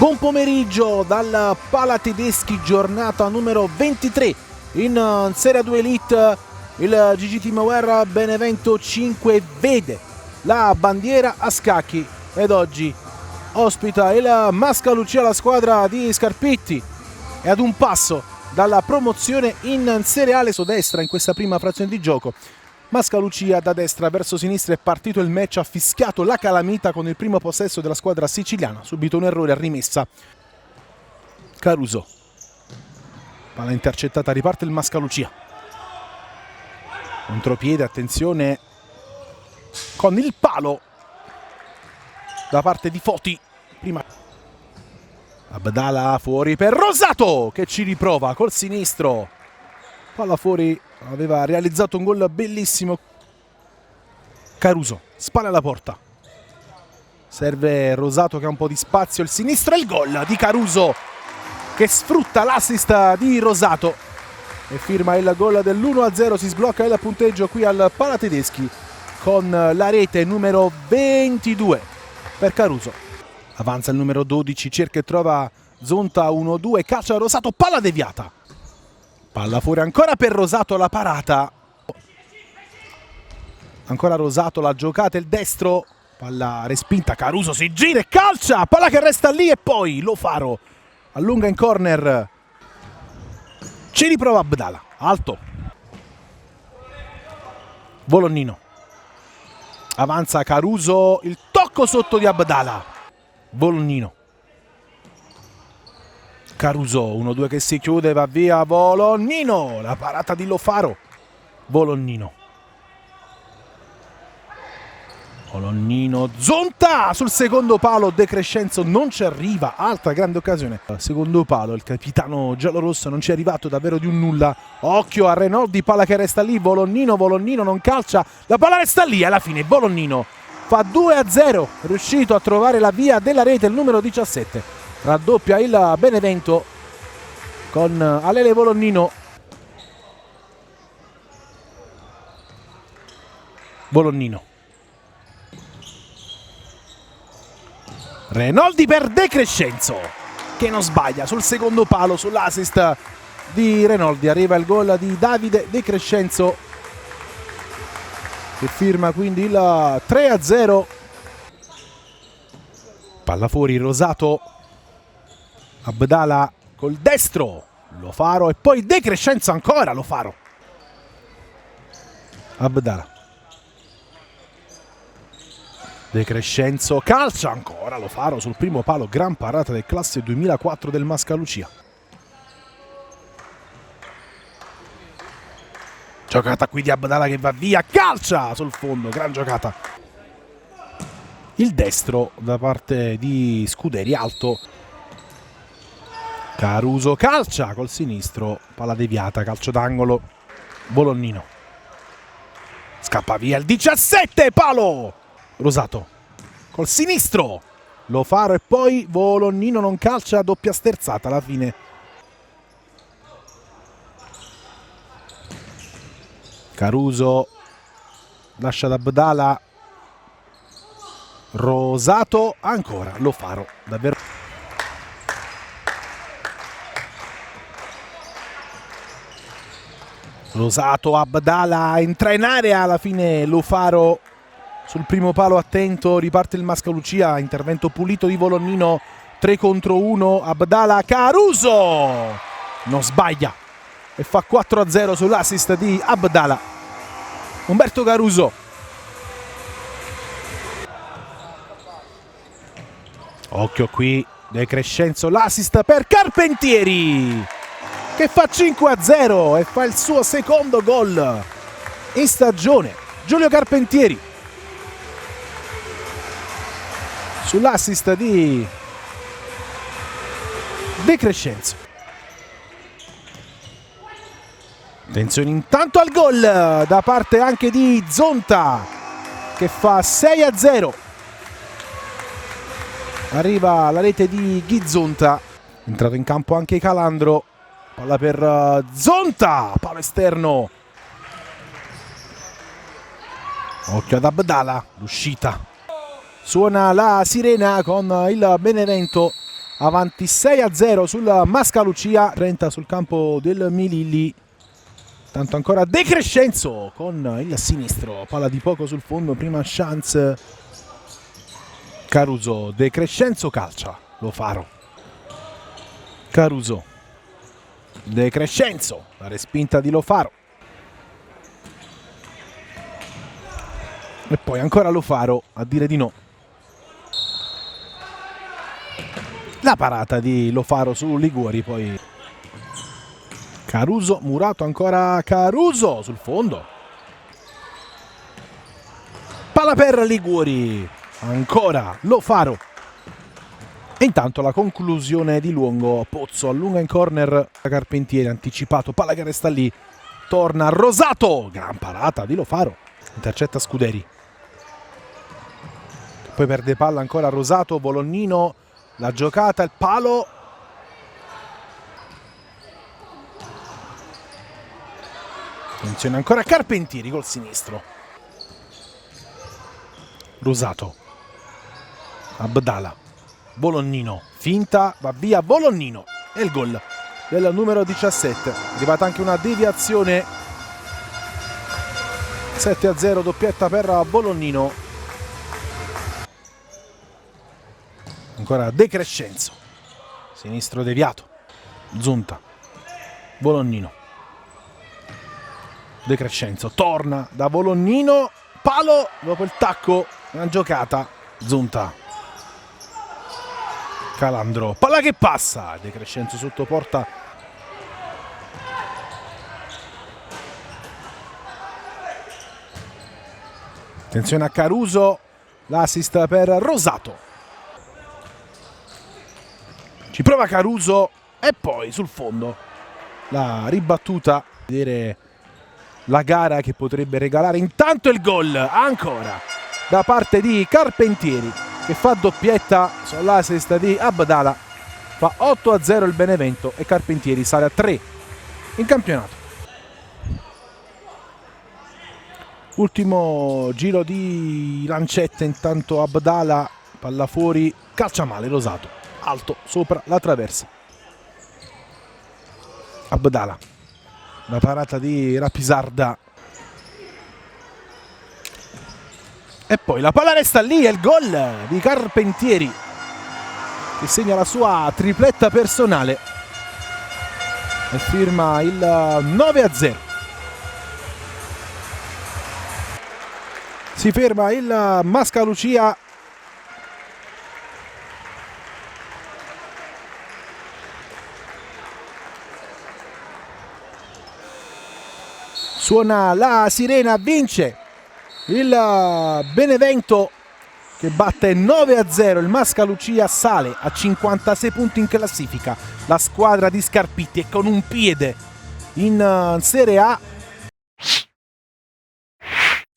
Buon pomeriggio dal Pala Tedeschi, giornata numero 23 in Serie 2 Elite. Il GG Teamwear Benevento 5 vede la bandiera a scacchi ed oggi ospita il Mascalucia, la squadra di Scarpetti, e ad un passo dalla promozione in Serie A. Su destra in questa prima frazione di gioco Mascalucia, da destra verso sinistra è partito il match, ha fischiato la calamita con il primo possesso della squadra siciliana, subito un errore a rimessa. Caruso, palla intercettata, riparte il Mascalucia, contropiede, attenzione con il palo da parte di Foti. Prima Abdala fuori per Rosato che ci riprova col sinistro, palla fuori, aveva realizzato un gol bellissimo. Caruso, spalla alla porta, serve Rosato che ha un po' di spazio, il sinistro e il gol di Caruso che sfrutta l'assist di Rosato e firma il gol dell'1-0. Si sblocca il punteggio qui al Pala Tedeschi con la rete numero 22 per Caruso. Avanza il numero 12, cerca e trova Zonta, 1-2, calcia Rosato, palla deviata, palla fuori ancora per Rosato, la parata, ancora Rosato, la giocata, il destro, palla respinta, Caruso si gira e calcia, palla che resta lì e poi Lofaro allunga in corner, ci riprova Abdala, alto, Volonnino, avanza Caruso, il tocco sotto di Abdala, Volonnino, Caruso, 1-2 che si chiude, va via Volonnino, la parata di Lofaro, Volonnino, Zonta sul secondo palo, De Crescenzo non ci arriva, altra grande occasione al secondo palo, il capitano giallorosso non ci è arrivato davvero di un nulla. Occhio a Renoldi, palla che resta lì, Volonnino non calcia, la palla resta lì, alla fine Volonnino fa 2-0, riuscito a trovare la via della rete, il numero 17, raddoppia il Benevento con Alele Volonnino. Renoldi per De Crescenzo che non sbaglia sul secondo palo, sull'assist di Renoldi arriva il gol di Davide De Crescenzo che firma quindi il 3-0. Palla fuori, Rosato, Abdala col destro, Lofaro e poi De Crescenzo ancora, Lofaro, Abdala, De Crescenzo calcia ancora, Lofaro sul primo palo, gran parata del classe 2004 del Mascalucia. Giocata qui di Abdala che va via, calcia sul fondo, gran giocata. Il destro da parte di Scuderi, alto. Caruso calcia col sinistro, palla deviata, calcio d'angolo. Volonnino scappa via il 17, palo. Rosato col sinistro, Lofaro e poi Volonnino non calcia, doppia sterzata alla fine. Caruso lascia ad Abdala, Rosato ancora, Lofaro davvero. Rosato, Abdala entra in area, alla fine Lofaro sul primo palo attento, riparte il Mascalucia, intervento pulito di Volonnino, 3 contro 1, Abdala, Caruso non sbaglia e fa 4-0 sull'assist di Abdala. Umberto Caruso, occhio qui, De Crescenzo, l'assist per Carpentieri che fa 5-0 e fa il suo secondo gol in stagione. Giulio Carpentieri sull'assist di De Crescenzo. Attenzione intanto al gol da parte anche di Zonta che fa 6-0. Arriva la rete di Zonta, entrato in campo anche Calandro, palla per Zonta, palo esterno. Occhio ad Abdala, l'uscita. Suona la sirena con il Benevento avanti 6-0 sul Mascalucia, 30 sul campo del Mililli. Tanto ancora De Crescenzo con il sinistro, palla di poco sul fondo, prima chance Caruso, De Crescenzo calcia, Lo Faro, Caruso, De Crescenzo, la respinta di Lo Faro. E poi ancora Lo Faro a dire di no. La parata di Lo Faro su Liguori, poi Caruso, murato ancora Caruso sul fondo. Palla per Liguori, ancora Lo Faro. E intanto la conclusione di Luongo, Pozzo allunga in corner, Carpentieri anticipato, palla che resta lì, torna Rosato, gran parata di Lo Faro, intercetta Scuderi. Poi perde palla ancora Rosato, Volognino, la giocata, il palo. Attenzione ancora Carpentieri col sinistro. Rosato, Abdala, Volognino, finta, va via Volognino e il gol del numero 17. È arrivata anche una deviazione. 7-0, doppietta per Volognino. Ancora De Crescenzo, sinistro deviato, Zunta, Volognino, De Crescenzo, torna da Volognino, palo dopo il tacco, una giocata, Zunta, Calandro, palla che passa, De Crescenzo sotto porta, attenzione a Caruso, l'assist per Rosato. Ci prova Caruso e poi sul fondo la ribattuta, vedere la gara che potrebbe regalare intanto il gol ancora da parte di Carpentieri che fa doppietta sull'assist di Abdala, fa 8-0 il Benevento e Carpentieri sale a 3 in campionato. Ultimo giro di lancette, intanto Abdala, palla fuori, calcia male Rosato. Alto sopra la traversa. Abdala, la parata di Rapisarda e poi la palla resta lì e il gol di Carpentieri che segna la sua tripletta personale e firma il 9-0. Si ferma il Mascalucia. Suona la sirena, vince il Benevento che batte 9-0 il Mascalucia, sale a 56 punti in classifica. La squadra di Scarpitti è con un piede in Serie A